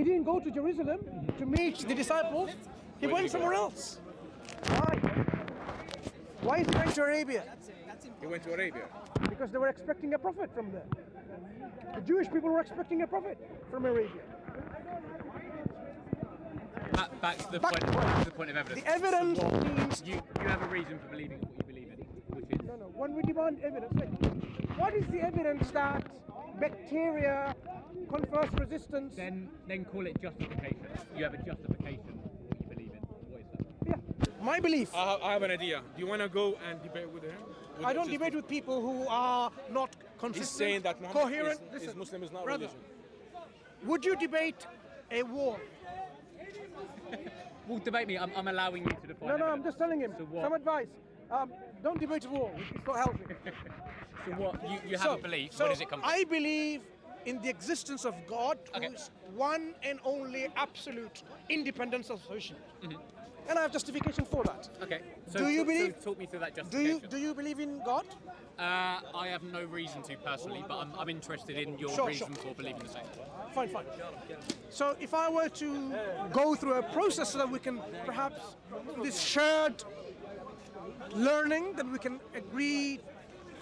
didn't go to Jerusalem to meet the disciples. He went somewhere else. Why? Why is he going to Arabia? He went to Arabia. Because they were expecting a prophet from there. The Jewish people were expecting a prophet from Arabia. Back to the point of evidence. The evidence means you have a reason for believing what you believe in, which is no. When we demand evidence, what is the evidence that bacteria confers resistance? then call it justification. You have a justification for what you believe in. What is that? Yeah, my belief. I have an idea. Do you want to go and debate with him? I don't debate with people who are not consistent, He's saying that Muhammad coherent. is Muslim is not brother, religion. Would you debate a war? Well, debate me. I'm allowing you to define. No, I'm just telling him. So what? Some advice. Don't debate a war. It's not healthy. So what? You have a belief. So Where does it come from? I believe in the existence of God, Okay. who's one and only absolute independent self-sufficient. And I have justification for that. Okay. So Do you believe? So talk me through that Do justification. you believe in God? I have no reason to personally, but I'm interested in your Sure. reason for believing the same. Fine. So if I were to go through a process so that we can perhaps this shared learning, then we can agree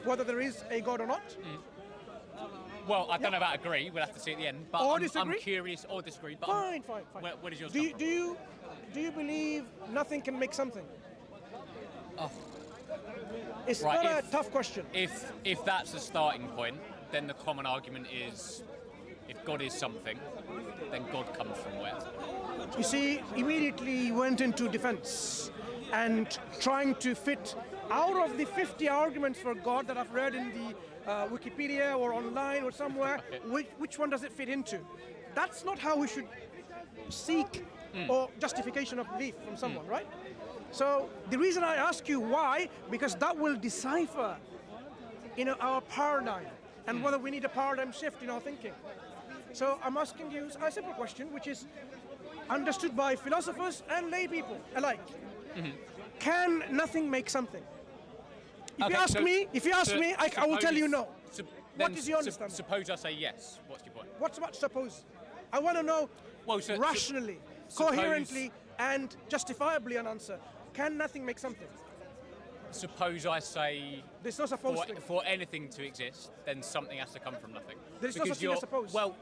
whether there is a God or not. Well, I don't know about agree. We'll have to see at the end. But Or I'm disagree? curious or disagree. But Fine. Where does yours Do come you, from? do you believe nothing can make something? Oh. It's Right, not a tough question. If that's the starting point, then the common argument is, if God is something, then God comes from where? You see, immediately he went into defense and trying to fit out of the 50 arguments for God that I've read in the Wikipedia or online or somewhere, which one does it fit into? That's not how we should seek or justification of belief from someone, right? So the reason I ask you why, because that will decipher, our paradigm and whether we need a paradigm shift in our thinking. So I'm asking you a simple question, which is understood by philosophers and lay people alike. Can nothing make something? If you ask me, I will tell you no. What is your understanding? Suppose I say yes. What's your point? What's about suppose? I want to know rationally, coherently, and justifiably an answer. Can nothing make something? Suppose I say There's no suppose thing. for anything to exist, then something has to come from nothing. There is no such thing as suppose. Well,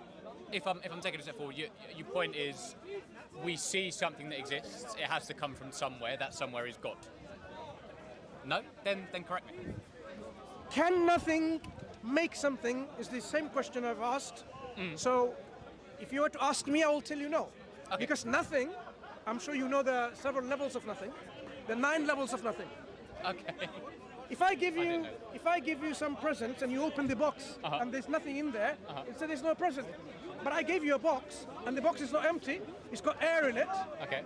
if I'm taking a step forward, your point is we see something that exists. It has to come from somewhere. That somewhere is God. No? Then correct me. Can nothing make something is the same question I've asked. So if you were to ask me, I will tell you no. Okay. Because nothing, I'm sure you know there are several levels of nothing. There are 9 levels of nothing. Okay. If I give you some presents and you open the box and there's nothing in there, you say there's no present. But I gave you a box and the box is not empty. It's got air in it, Okay.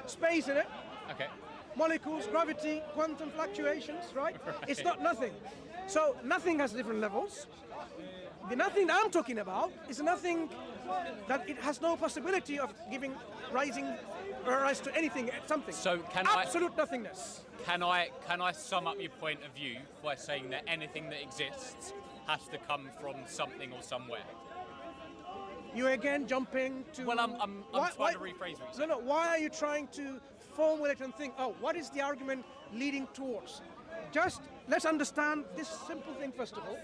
space in it, Okay. molecules, gravity, quantum fluctuations, right? It's not nothing. So nothing has different levels. The nothing that I'm talking about is nothing that it has no possibility of giving rise to anything, something. So absolute nothingness. Can I sum up your point of view by saying that anything that exists has to come from something or somewhere? You again jumping to. Well, I'm trying to rephrase what you said. No. Why are you trying to formulate and think? Oh, what is the argument leading towards? Just let's understand this simple thing first of all.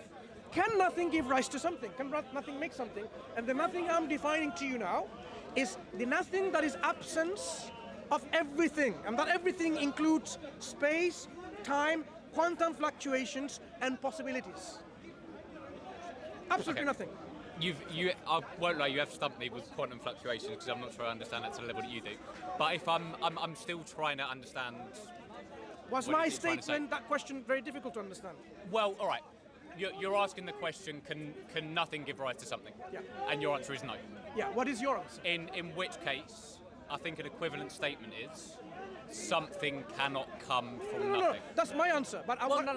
Can nothing give rise to something? Can nothing make something? And the nothing I'm defining to you now is the nothing that is absence of everything, and that everything includes space, time, quantum fluctuations, and possibilities. Absolutely nothing. I won't lie, you have stumped me with quantum fluctuations because I'm not sure I understand that to the level that you do. But if I'm still trying to understand. Was my statement, that question, very difficult to understand? Well, all right. You're asking the question, can nothing give rise to something? Yeah. And your answer is no. Yeah, what is your answer? In which case, I think an equivalent statement is something cannot come from nothing. No, that's my answer. But I want. No.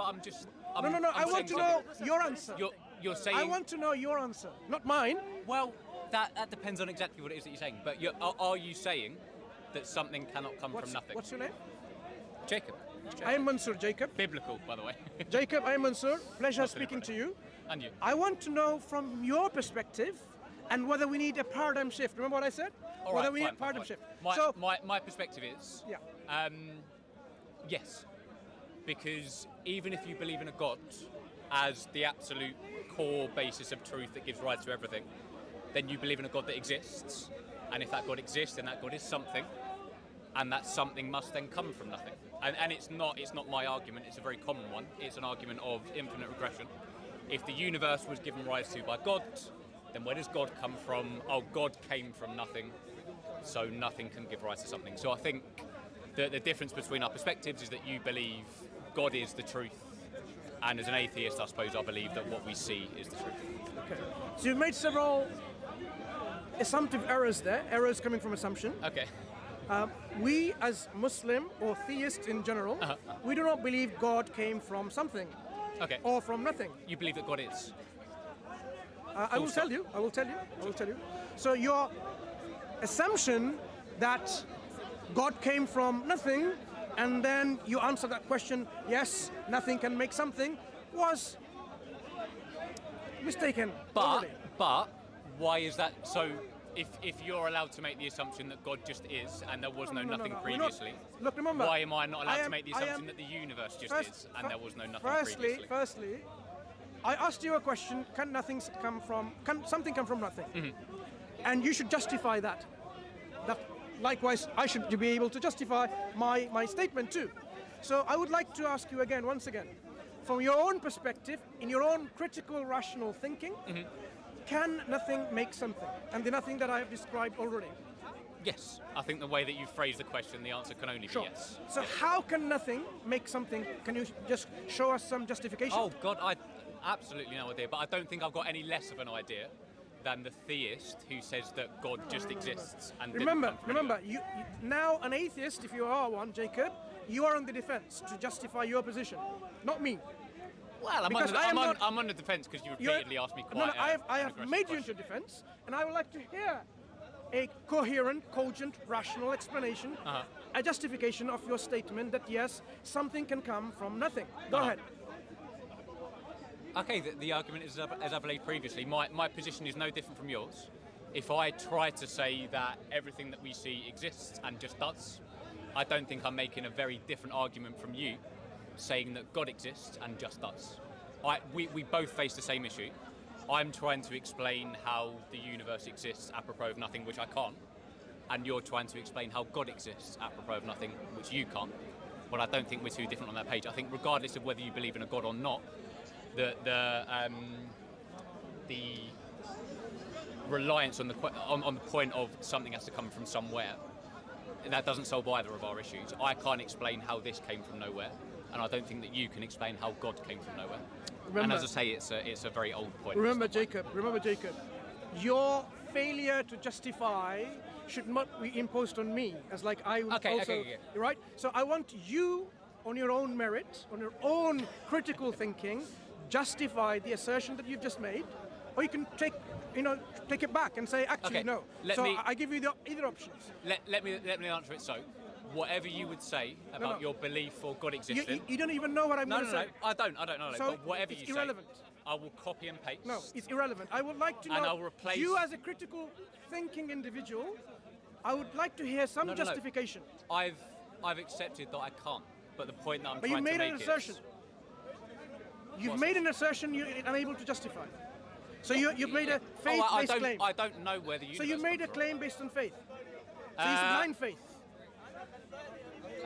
I'm just. I want to know your answer. You're saying. I want to know your answer, not mine. Well, that depends on exactly what it is that you're saying. But are you saying that something cannot come from nothing? What's your name? Jacob. I am Mansour, Jacob. Biblical, by the way. Jacob, I am Mansour. Pleasure speaking to you. And you. I want to know from your perspective, and whether we need a paradigm shift. Remember what I said? All Whether right, we need fine, a paradigm fine. shift. My perspective is, Yeah. yes, because even if you believe in a God as the absolute core basis of truth that gives rise to everything, then you believe in a God that exists, and if that God exists, then that God is something, and that something must then come from nothing. And it's not my argument, it's a very common one. It's an argument of infinite regression. If the universe was given rise to by God, then where does God come from? Oh, God came from nothing, so nothing can give rise to something. So I think the difference between our perspectives is that you believe God is the truth, and as an atheist, I suppose I believe that what we see is the truth. Okay. So you've made several assumptive errors there, errors coming from assumption. Okay. We as Muslim or theists in general, we do not believe God came from something Okay. or from nothing. You believe that God is? I will tell you. I will tell you. So your assumption that God came from nothing, and then you answer that question, yes, nothing can make something, was mistaken. already. But why is that? So if you're allowed to make the assumption that God just is, and there was no nothing We're not- previously, Look, remember. why am I not allowed to make the I am- assumption that the universe just is, and there was no nothing Firstly, previously? I asked you a question: can something come from nothing? Mm-hmm. And you should justify that. That likewise, I should be able to justify my statement too. So I would like to ask you again, once again, from your own perspective, in your own critical, rational thinking, Mm-hmm. can nothing make something? And the nothing that I have described already. Yes, I think the way that you phrased the question, the answer can only be yes. So how can nothing make something? Can you just show us some justification? Oh God, I absolutely no idea, but I don't think I've got any less of an idea than the theist who says that God just exists and didn't come from Remember, anywhere. you now an atheist, if you are one, Jacob, you are on the defense to justify your position, not me. Well, because I am not- I'm on the defence because you You're- repeatedly asked me No, quite. I have made you into defense, and I would like to hear a coherent, cogent, rational explanation, a justification of your statement that yes, something can come from nothing. Go ahead. Okay, the argument is as I believed previously. My position is no different from yours. If I try to say that everything that we see exists and just does, I don't think I'm making a very different argument from you, saying that God exists and just does. We both face the same issue. I'm trying to explain how the universe exists apropos of nothing, which I can't, and you're trying to explain how God exists apropos of nothing, which you can't. But I don't think we're too different on that page. I think regardless of whether you believe in a God or not, the reliance on the point of something has to come from somewhere, that doesn't solve either of our issues. I can't explain how this came from nowhere, and I don't think that you can explain how God came from nowhere. And as I say, it's a very old point. Remember, Jacob, your failure to justify should not be imposed on me, as like I would right? So I want you, on your own merit, on your own critical thinking, justify the assertion that you've just made, or you can take it back and say, actually, no. I give you either options. Let me answer it. So, whatever you would say about your belief for God existing, you don't even know what I'm going to say. I don't know. So but whatever it's you irrelevant. say, I will copy and paste. No, it's irrelevant. I would like to And know, I'll replace- you as a critical thinking individual, I would like to hear some justification. I've accepted that I can't. But the point that I'm But trying you to made make an assertion. You've made an assertion you're unable to justify. So you've made a faith-based claim. I don't know where the universe So you made a comes claim based on faith. So it's a blind faith. from.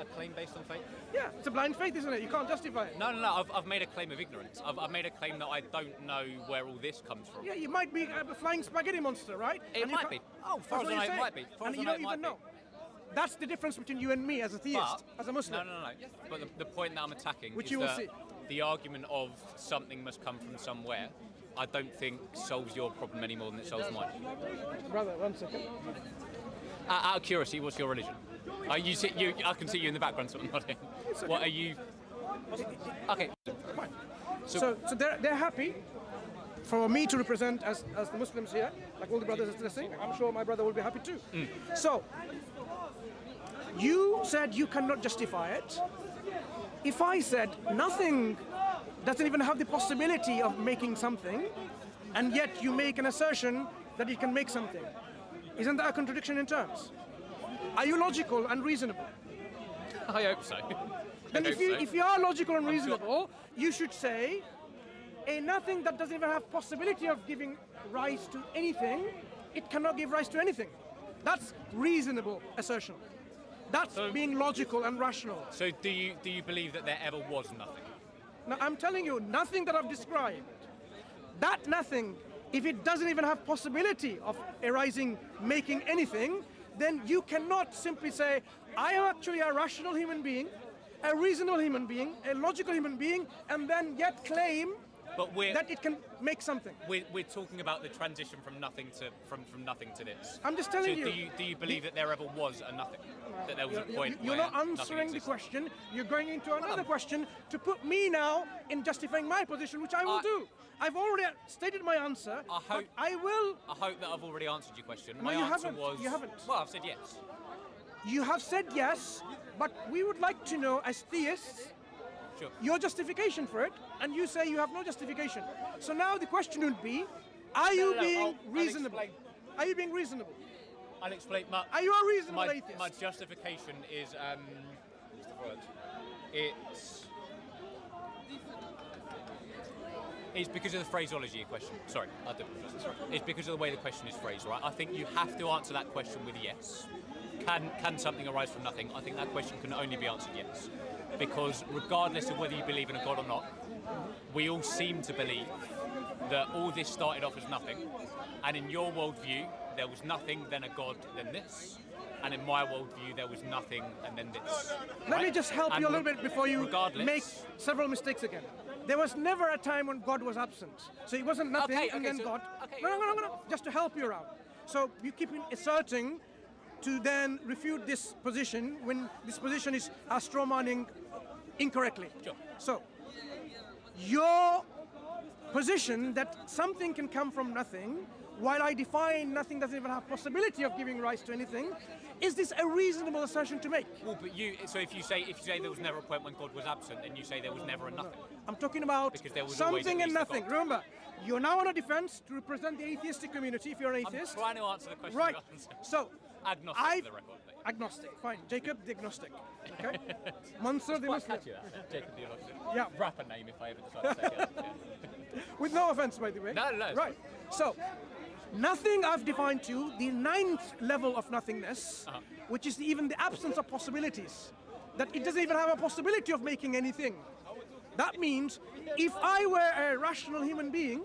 A claim based on faith? Yeah, it's a blind faith, isn't it? You can't justify it. No. I've made a claim of ignorance. I've made a claim that I don't know where all this comes from. Yeah, you might be a flying spaghetti monster, right? It And you might can't- be. Oh, That's far as what I know, you're it might saying. be. Far And as you I know, don't it might even be. know. That's the difference between you and me as a theist, as a Muslim. No. But the point that I'm attacking Which is you will that see. the argument of something must come from somewhere, I don't think solves your problem any more than it solves mine. Brother, 1 second. Out of curiosity, what's your religion? I can see you in the background sort of nodding. okay. What are you? Okay. So they're happy for me to represent as the Muslims here, like all the brothers are saying. I'm sure my brother will be happy too. So you said you cannot justify it. If I said nothing doesn't even have the possibility of making something, and yet you make an assertion that it can make something. Isn't that a contradiction in terms? Are you logical and reasonable? I hope so. Then if you are logical and reasonable, you should say a nothing that doesn't even have possibility of giving rise to anything, it cannot give rise to anything. That's reasonable assertion. That's being logical and rational. So do you believe that there ever was nothing? Now I'm telling you, nothing that I've described, that nothing, if it doesn't even have possibility of arising, making anything, then you cannot simply say, I am actually a rational human being, a reasonable human being, a logical human being, and then yet claim that it can make something. We're talking about the transition from nothing to nothing to this. I'm just telling you. Do you believe that there ever was a nothing? That there was a point You're where not answering the existed? question. You're going into another question to put me now in justifying my position, which I will do. I've already stated my answer. But I will. I hope that I've already answered your question. No, My you answer haven't. was. You haven't. Well, I've said yes. You have said yes, but we would like to know, as theists, Sure. your justification for it, and you say you have no justification. So now the question would be, are you being I'll reasonable? explain. Are you being reasonable? I'll explain. Are you a reasonable my, atheist? my justification is what's the word? It's because of the phraseology of the question. Sorry, I do apologise. It's because of the way the question is phrased, right? I think you have to answer that question with yes. Can something arise from nothing? I think that question can only be answered yes. Because regardless of whether you believe in a God or not, we all seem to believe that all this started off as nothing, and in your worldview, there was nothing, then a God, then this, and in my worldview, there was nothing, and then this. Let me just help you a little bit before you regardless- make several mistakes again. There was never a time when God was absent. So he wasn't nothing and then so- God. okay. No. Just to help you out. So you keep asserting to then refute this position when this position is strawmanning incorrectly. Sure. So your position that something can come from nothing, while I define nothing doesn't even have possibility of giving rise to anything, is this a reasonable assertion to make? Well, but so if you say there was never a point when God was absent, then you say there was never a nothing. I'm talking about Because there was always something at and least a nothing. God. Remember, you're now on a defense to represent the atheistic community if you're an I'm atheist. trying to answer the question. Right. you answered. So, Agnostic for the record. mate. agnostic. Fine. Jacob the agnostic. Okay. Mansur the Quite Muslim. catchy, that. Jacob the Agnostic. Yeah. Rapper name if I ever decide to say it. Yeah. With no offense, by the way. No, it's Right. So, nothing I've defined to the 9th level of nothingness, which is even the absence of possibilities. That it doesn't even have a possibility of making anything. That means if I were a rational human being,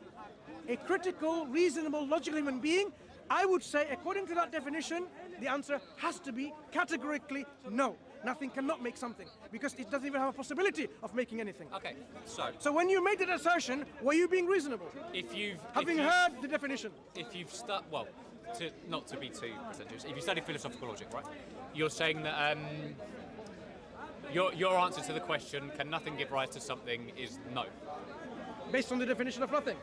a critical, reasonable, logical human being, I would say, according to that definition, the answer has to be categorically no. Nothing cannot make something because it doesn't even have a possibility of making anything. Okay, so So when you made that assertion, were you being reasonable? Having heard the definition. If you've not to be too pretentious, if you study philosophical logic, right, you're saying that your answer to the question, can nothing give rise to something, is no. Based on the definition of nothing.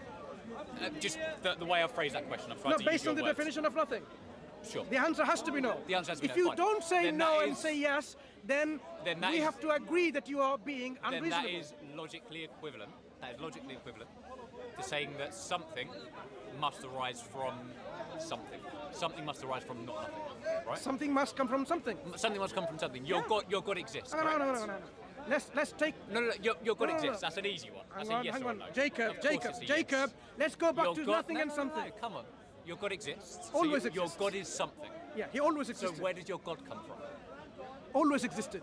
Just the way I phrased that question, I'm trying No, to use based your on the words. definition of nothing. Sure. The answer has to be no. The answer has to be if no, you fine. don't say Then no that and is- say yes, then that we is- have to agree that you are being Then unreasonable. that is logically equivalent. That is logically equivalent to saying that something must arise from something. Something must arise from not nothing, right? Something must come from something. Something must come from something. Your God exists. No. correct? Let's take. No. Your God No. exists. That's an easy one. That's a yes hang or a on. no. Jacob, Of course it's a yes. Jacob. Let's go back Your to God- nothing no, and no, something. No, come on. Your God exists. Always so your exists. God is something. Yeah, he always So existed. where did your God come from? Always existed.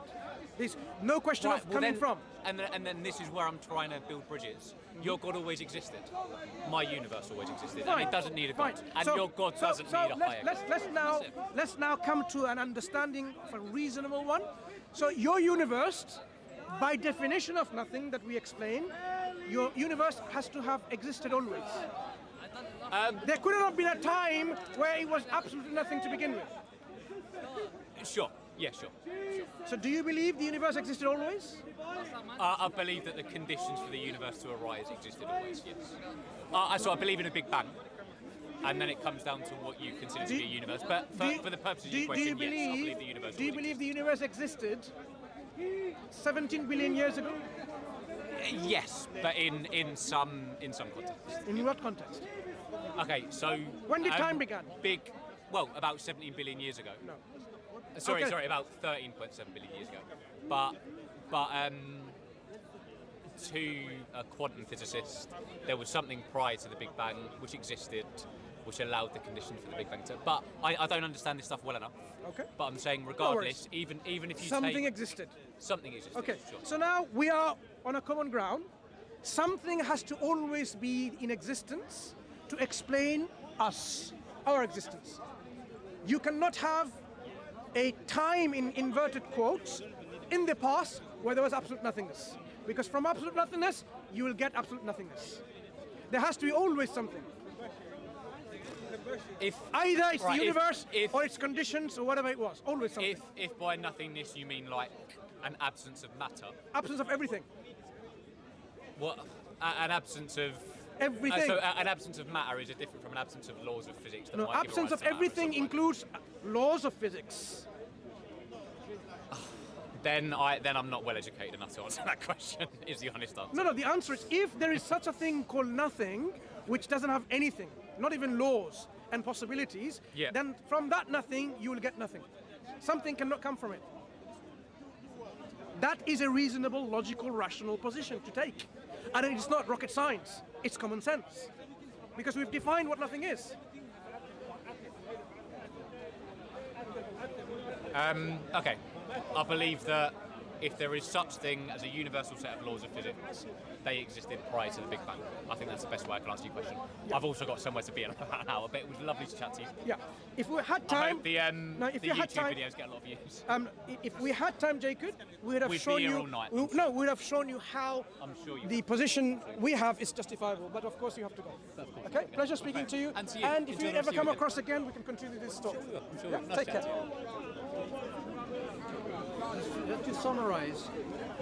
There's no question Right, of well coming then, from. And then this is where I'm trying to build bridges. Your God always existed. My universe always existed. Fine, And it doesn't need a God. fine. And So- your God so- doesn't so need a higher God. let's now come to an understanding of a reasonable one. So your universe, by definition of nothing that we explain, your universe has to have existed always. There could have been a time where it was absolutely nothing to begin with. Sure. Yeah, sure. So do you believe the universe existed always? I believe that the conditions for the universe to arise existed always, yes. So I believe in a Big Bang. And then it comes down to what you consider to be a universe. But for the purposes of your question, yes, I believe the universe Do you always believe the universe existed 17 billion years ago? existed. Yes, but in some context. In what context? Okay, so When did time begin? Well, about 17 billion years ago. No. Sorry, Okay. about 13.7 billion years ago. But to a quantum physicist, there was something prior to the Big Bang which existed, which allowed the conditions for the Big Bang to. But I don't understand this stuff well enough. Okay. But I'm saying, regardless, even if you Something take existed. something existed. Okay. Sure. So now we are on a common ground. Something has to always be in existence to explain us, our existence. You cannot have a time in inverted quotes in the past where there was absolute nothingness. Because from absolute nothingness, you will get absolute nothingness. There has to be always something. Either it's the universe or its conditions or whatever it was. Always something. If by nothingness you mean like an absence of matter, Absence of everything. what an absence of Everything. so an absence of matter is different from an absence of laws of physics. That No, might give absence rise of to matter at everything some point. includes laws of physics. Then I'm not well educated enough to answer that question. Is the honest answer? No, the answer is if there is such a thing called nothing, which doesn't have anything, not even laws and possibilities, Yeah. then from that nothing, you will get nothing. Something cannot come from it. That is a reasonable, logical, rational position to take. And it's not rocket science, it's common sense. Because we've defined what nothing is. Okay, I believe that if there is such thing as a universal set of laws of physics, they existed prior to the Big Bang. I think that's the best way I can answer your question. I've also got somewhere to be in about an hour, but it was lovely to chat to you. Yeah. If we had I time, hope the if the you had YouTube time- videos get a lot of views. If we had time, Jacob, we would have We'd be shown here you. all night. No, we would have shown you how I'm sure you the would. position we have is justifiable. But of course, you have to go. Okay. Pleasure speaking to you. And to you. And if Enjoy you the rest ever of your come weekend. across again, we can continue this talk. I'm sure. Yeah, Nice take care. chatting to you. Just to summarise,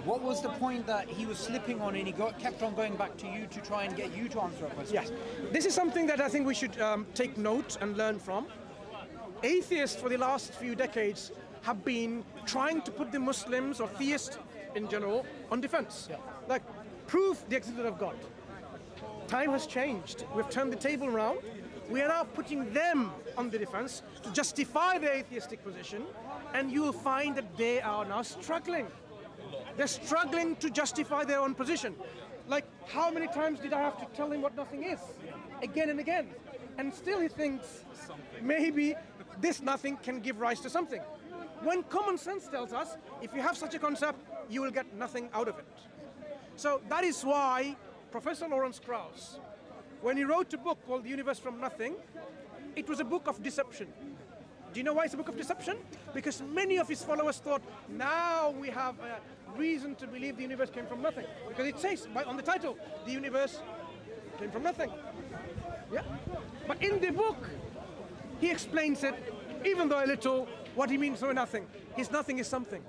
what was the point that he was slipping on and he kept on going back to you to try and get you to answer a question? Yes. This is something that I think we should take note and learn from. Atheists for the last few decades have been trying to put the Muslims or theists in general on defense. Like, prove the existence of God. Time has changed. We've turned the table around. We are now putting them on the defense to justify their atheistic position, and you will find that they are now struggling. They're struggling to justify their own position. Like, how many times did I have to tell him what nothing is? Again and again. And still he thinks maybe this nothing can give rise to something. When common sense tells us, if you have such a concept, you will get nothing out of it. So that is why Professor Lawrence Krauss, when he wrote a book called The Universe from Nothing, it was a book of deception. Do you know why it's a book of deception? Because many of his followers thought, now we have a reason to believe the universe came from nothing. Because it says on the title, the universe came from nothing. Yeah. But in the book, he explains it, even though a little, what he means by nothing. His nothing is something.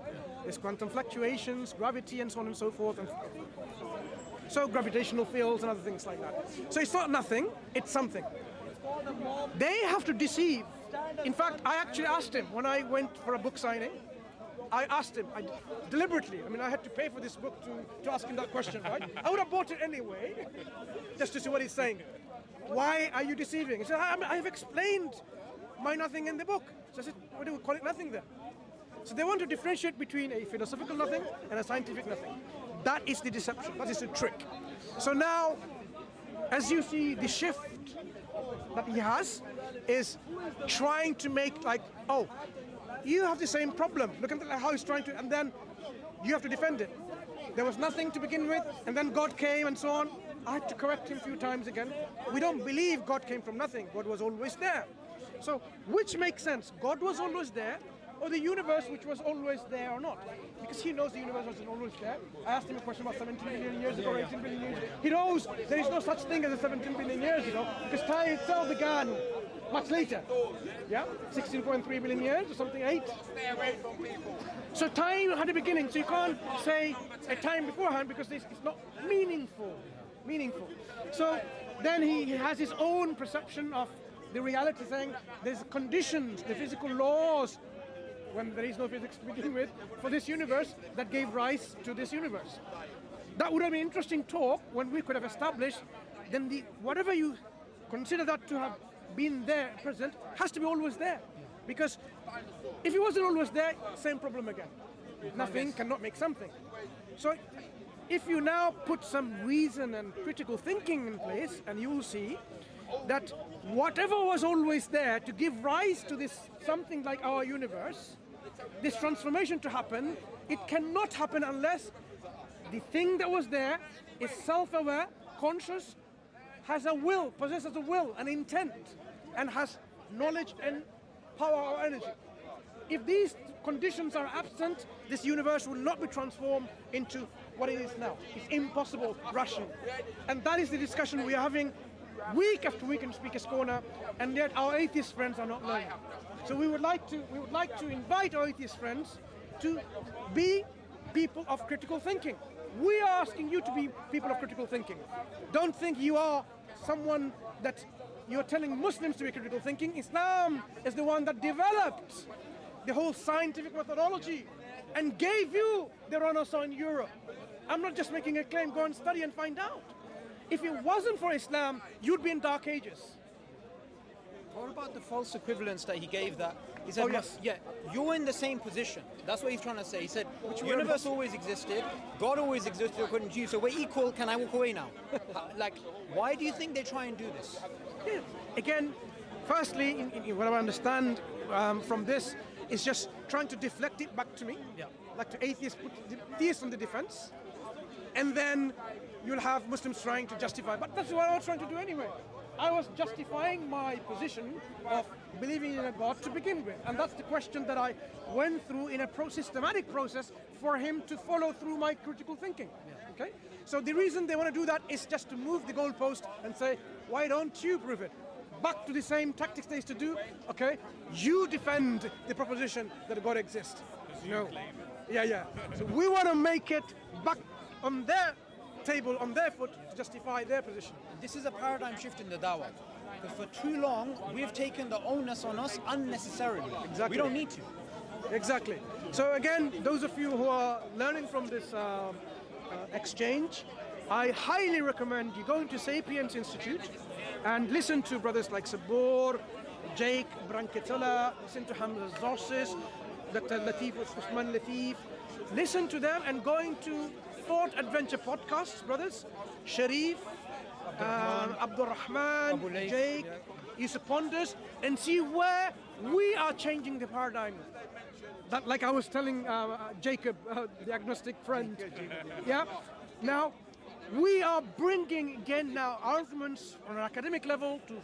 There's quantum fluctuations, gravity, and so on and so forth. And so gravitational fields and other things like that. So it's not nothing, it's something. They have to deceive. In fact, I actually asked him when I went for a book signing. I asked him deliberately. I mean, I had to pay for this book to ask him that question, right? I would have bought it anyway, just to see what he's saying. Why are you deceiving? He said, I have explained my nothing in the book. So I said, what do we call it nothing then? So they want to differentiate between a philosophical nothing and a scientific nothing. That is the deception. That is the trick. So now, as you see, the shift that he has is trying to make like, oh, you have the same problem. Look at how he's trying to, and then you have to defend it. There was nothing to begin with, and then God came and so on. I had to correct him a few times again. We don't believe God came from nothing. God was always there. So which makes sense? God was always there, or the universe which was always there or not? Because he knows the universe wasn't always there. I asked him a question about 17 billion years ago, 18 billion years ago. He knows there is no such thing as a 17 billion years ago, because time itself began much later. Yeah? 16.3 billion years or something, 8. So time had a beginning, so you can't say a time beforehand because it's not meaningful. So then he has his own perception of the reality, saying there's conditions, the physical laws, when there is no physics to begin with, for this universe that gave rise to this universe. That would have been interesting talk when we could have established then whatever you consider that to have been there, present, has to be always there. Because if it wasn't always there, same problem again. Nothing cannot make something. So if you now put some reason and critical thinking in place, and you will see that whatever was always there to give rise to this something like our universe, this transformation to happen, it cannot happen unless the thing that was there is self-aware, conscious, has a will, possesses a will, an intent, and has knowledge and power or energy. If these conditions are absent, this universe will not be transformed into what it is now. It's impossible, rational. And that is the discussion we are having week after week in Speaker's Corner, and yet our atheist friends are not learning. So we would like to invite our atheist friends to be people of critical thinking. We are asking you to be people of critical thinking. Don't think you are someone that you're telling Muslims to be critical thinking. Islam is the one that developed the whole scientific methodology and gave you the Renaissance in Europe. I'm not just making a claim, go and study and find out. If it wasn't for Islam, you'd be in dark ages. What about the false equivalence that he gave that? He said, Oh, yes. yeah, you're in the same position. That's what he's trying to say. He said, the universe always existed, God always existed according to you, so we're equal, can I walk away now? Like, why do you think they try and do this? Yeah. Again, firstly, in what I understand from this is just trying to deflect it back to me. Yeah. Like to atheists, put the theists on the defense. And then you'll have Muslims trying to justify. But that's what I was trying to do anyway. I was justifying my position of believing in a God to begin with. And that's the question that I went through in a systematic process for him to follow through my critical thinking. Yeah. Okay? So the reason they want to do that is just to move the goalpost and say, why don't you prove it? Back to the same tactics they used to do. Okay? You defend the proposition that God exists. No. Yeah. So we want to make it back on their table, on their foot, to justify their position. This is a paradigm shift in the dawah. Because for too long, we've taken the onus on us unnecessarily. Exactly. We don't need to. Exactly. So again, those of you who are learning from this exchange, I highly recommend you going to Sapiens Institute and listen to brothers like Sabur, Jake Branketella, listen to Hamza Zorsis, Dr. Latif Usman Latif. Listen to them and going to Thought Adventure podcasts, brothers. Sharif, Abdul Rahman, Jake, Yusuf Ponders, and see where we are changing the paradigm. That, like I was telling Jacob, the agnostic friend. Yeah. Now, we are bringing again now arguments on an academic level to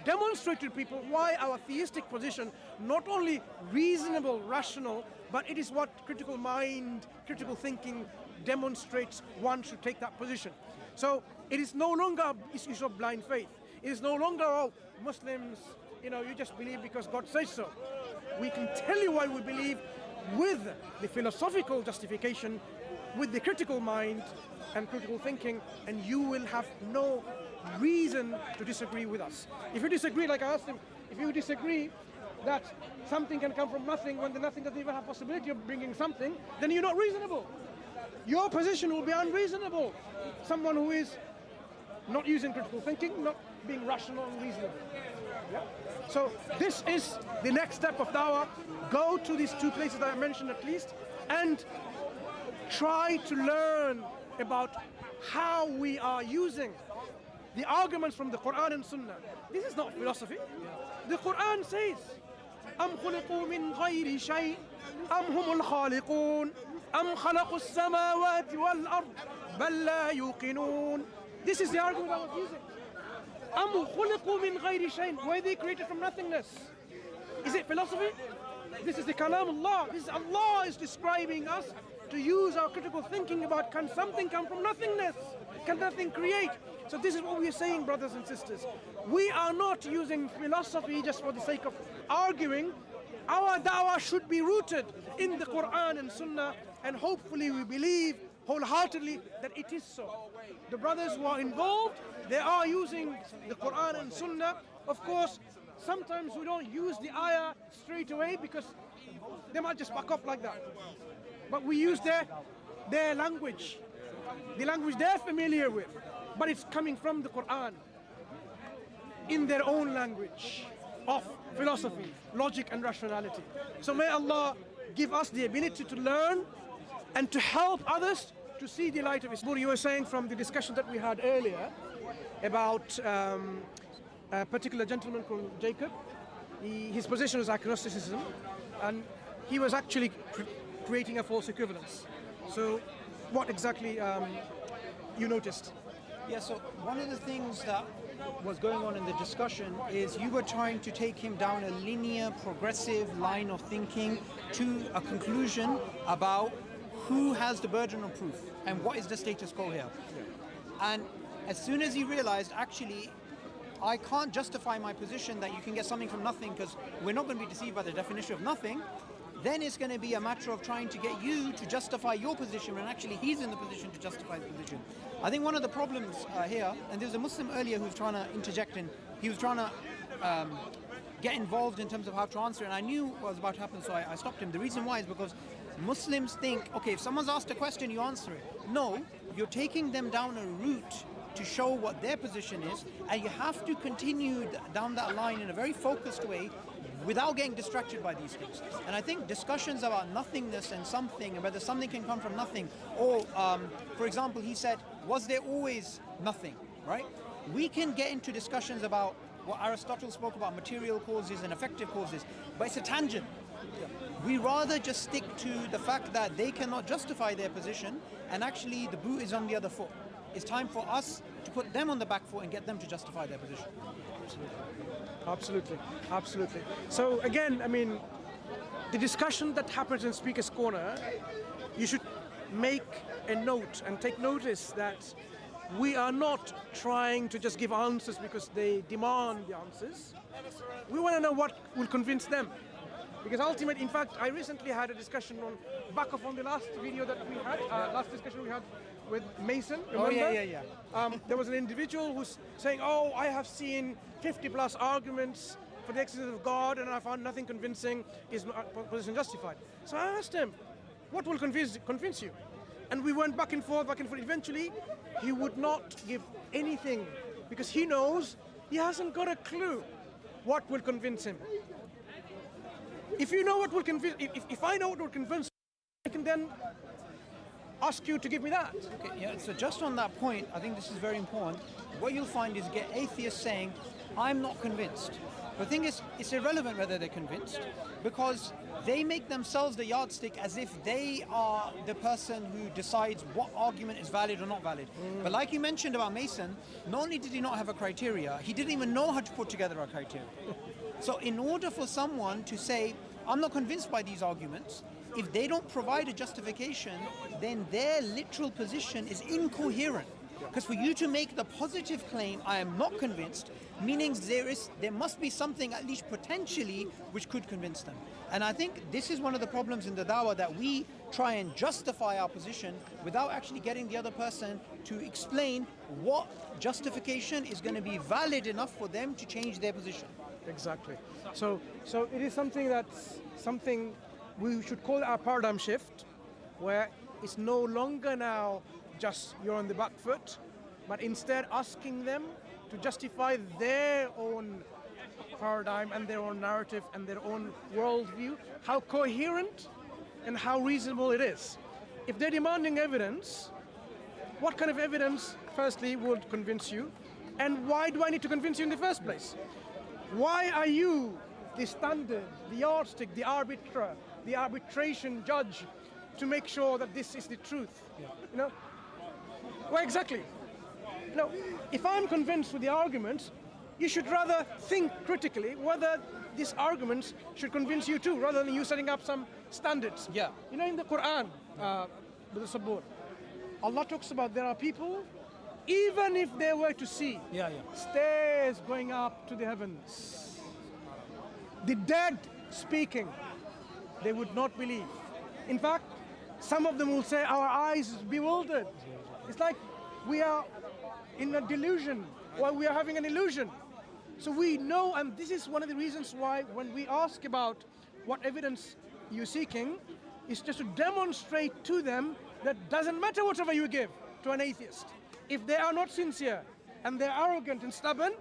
demonstrate to people why our theistic position, not only reasonable, rational, but it is what critical mind, critical thinking demonstrates one should take that position. So it is no longer an issue of blind faith. It is no longer, oh, Muslims, you just believe because God says so. We can tell you why we believe with the philosophical justification, with the critical mind and critical thinking, and you will have no reason to disagree with us. If you disagree, like I asked him, if you disagree that something can come from nothing when the nothing doesn't even have possibility of bringing something, then you're not reasonable. Your position will be unreasonable. Someone who is not using critical thinking, not being rational and reasonable. Yeah? So this is the next step of dawah. Go to these two places that I mentioned at least and try to learn about how we are using the arguments from the Quran and Sunnah. This is not philosophy. The Quran says, أَمْ خُلِقُوا مِنْ غَيْرِ شَيْءٍ أَمْ هُمُ الْخَالِقُونَ أَمْ خَلَقُوا السَّمَاوَاتِ وَالْأَرْضِ بَلْ لَا يُوقِنُونَ. This is the argument I was using. أَمْ خُلِقُوا مِنْ غَيْرِ شَيْءٍ. Were they created from nothingness? Is it philosophy? This is the kalam Allah. This is Allah is describing us to use our critical thinking about, can something come from nothingness? Can nothing create? So this is what we are saying, brothers and sisters. We are not using philosophy just for the sake of arguing. Our da'wah should be rooted in the Quran and Sunnah, and hopefully we believe wholeheartedly that it is so. The brothers who are involved, they are using the Quran and Sunnah. Of course, sometimes we don't use the ayah straight away because they might just back off like that. But we use their language, the language they're familiar with, but it's coming from the Quran. in their own language of philosophy, logic and rationality. So may Allah give us the ability to learn and to help others to see the light of Islam. You were saying from the discussion that we had earlier about a particular gentleman called Jacob. His position was agnosticism, and he was actually creating a false equivalence. So what exactly you noticed? Yeah, so one of the things that was going on in the discussion is you were trying to take him down a linear, progressive line of thinking to a conclusion about who has the burden of proof and what is the status quo here. And as soon as he realized, actually, I can't justify my position that you can get something from nothing because we're not going to be deceived by the definition of nothing, then it's going to be a matter of trying to get you to justify your position when actually he's in the position to justify his position. I think one of the problems here, and there was a Muslim earlier who was trying to interject in, he was trying to get involved in terms of how to answer, and I knew what was about to happen, so I stopped him. The reason why is because Muslims think, okay, if someone's asked a question, you answer it. No, you're taking them down a route to show what their position is, and you have to continue down that line in a very focused way without getting distracted by these things. And I think discussions about nothingness and something, and whether something can come from nothing, or for example, he said, was there always nothing, right? We can get into discussions about what Aristotle spoke about, material causes and effective causes, but it's a tangent. We rather just stick to the fact that they cannot justify their position, and actually the boot is on the other foot. It's time for us to put them on the back foot and get them to justify their position. Absolutely, absolutely. So again, I mean, the discussion that happens in Speaker's Corner, you should make a note and take notice that we are not trying to just give answers because they demand the answers. We want to know what will convince them. Because ultimately, in fact, I recently had a discussion back up on the last video that we had, last discussion we had with Mason, remember? Oh, yeah. There was an individual who's saying, oh, I have seen 50 plus arguments for the existence of God and I found nothing convincing, is my position justified? So I asked him, what will convince you? And we went back and forth. Eventually, he would not give anything because he knows he hasn't got a clue what will convince him. If you know what will convince, if I know what will convince, I can then ask you to give me that. Okay, yeah, so just on that point, I think this is very important. What you'll find is get atheists saying, I'm not convinced. The thing is, it's irrelevant whether they're convinced because they make themselves the yardstick as if they are the person who decides what argument is valid or not valid. But like you mentioned about Mason, not only did he not have a criteria, he didn't even know how to put together a criteria. So in order for someone to say, I'm not convinced by these arguments, if they don't provide a justification, then their literal position is incoherent. Because for you to make the positive claim, I am not convinced, meaning there must be something at least potentially which could convince them. And I think this is one of the problems in the dawah, that we try and justify our position without actually getting the other person to explain what justification is going to be valid enough for them to change their position. Exactly. So it is something we should call our paradigm shift, where it's no longer now just you're on the back foot, but instead asking them to justify their own paradigm and their own narrative and their own worldview, how coherent and how reasonable it is. If they're demanding evidence, what kind of evidence, firstly, would convince you? And why do I need to convince you in the first place? Why are you the standard, the yardstick, the arbiter, the arbitration judge to make sure that this is the truth? Yeah. You know? Well, exactly. Now, if I'm convinced with the argument, you should rather think critically whether these arguments should convince you too, rather than you setting up some standards. Yeah. You know, in the Quran, with the Sabur, Allah talks about there are people, even if they were to see stairs going up to the heavens, the dead speaking, they would not believe. In fact, some of them will say our eyes is bewildered. It's like we are in a delusion, or we are having an illusion. So we know, and this is one of the reasons why when we ask about what evidence you're seeking, is just to demonstrate to them that doesn't matter whatever you give to an atheist. If they are not sincere and they're arrogant and stubborn,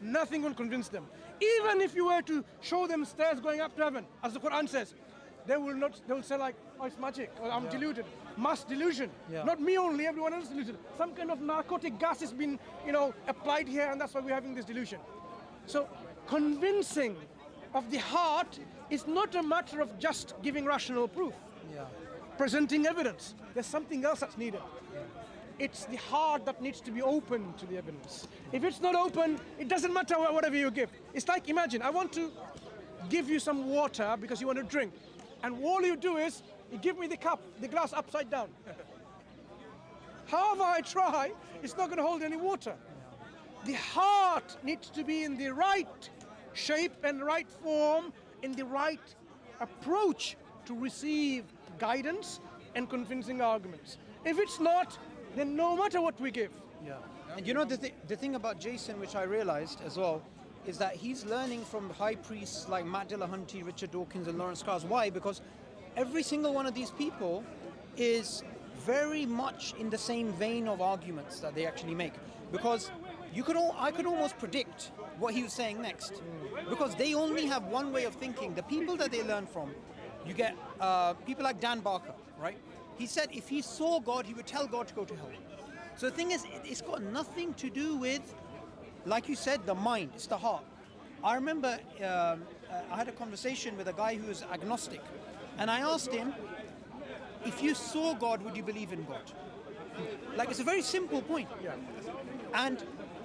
nothing will convince them. Even if you were to show them stairs going up to heaven, as the Quran says, they will say like, oh, it's magic, or I'm deluded. Mass delusion. Yeah. Not me only, everyone else is deluded. Some kind of narcotic gas has been, applied here, and that's why we're having this delusion. So convincing of the heart is not a matter of just giving rational proof, presenting evidence. There's something else that's needed. It's the heart that needs to be open to the evidence. If it's not open, it doesn't matter whatever you give. It's like, imagine, I want to give you some water because you want to drink. And all you do is, you give me the cup, the glass upside down. However I try, it's not going to hold any water. The heart needs to be in the right shape and right form, in the right approach to receive guidance and convincing arguments. If it's not, then no matter what we give. Yeah. And the thing about Jason, which I realized as well, is that he's learning from high priests like Matt Dillahunty, Richard Dawkins, and Lawrence Krauss. Why? Because every single one of these people is very much in the same vein of arguments that they actually make. Because I could almost predict what he was saying next. Because they only have one way of thinking. The people that they learn from, you get people like Dan Barker, right? He said if he saw God, he would tell God to go to hell. So the thing is, it's got nothing to do with, like you said, the mind, it's the heart. I remember I had a conversation with a guy who was agnostic, and I asked him, if you saw God, would you believe in God? Like, it's a very simple point. Yeah. And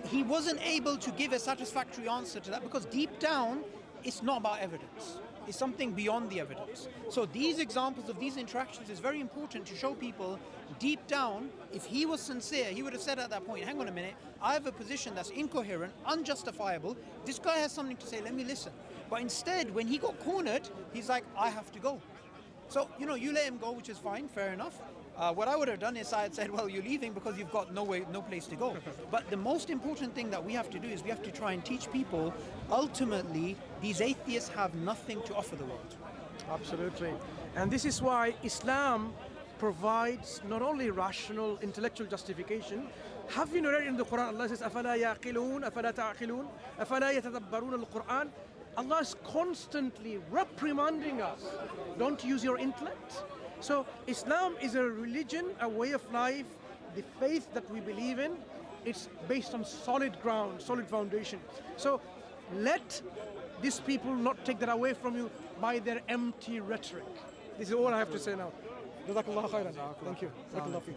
he wasn't able to give a satisfactory answer to that, because deep down, it's not about evidence. It's something beyond the evidence. So these examples of these interactions is very important to show people deep down, if he was sincere, he would have said at that point, hang on a minute, I have a position that's incoherent, unjustifiable. This guy has something to say, let me listen. But instead, when he got cornered, he's like, I have to go. So, you let him go, which is fine, fair enough. What I would have done is I had said, well, you're leaving because you've got no place to go. But the most important thing that we have to do is we have to try and teach people, ultimately, these atheists have nothing to offer the world. Absolutely. And this is why Islam provides not only rational, intellectual justification. Have you read in the Quran, Allah says, أَفَلَا يَعْقِلُونَ أَفَلَا تَعْقِلُونَ أَفَلَا يَتَدَبَّرُونَ الْقُرْآنَ. Allah is constantly reprimanding us. Don't use your intellect. So Islam is a religion, a way of life, the faith that we believe in. It's based on solid ground, solid foundation. So let these people not take that away from you by their empty rhetoric. This is all I have to say now. Jazakallah khairan. Thank you. Thank you.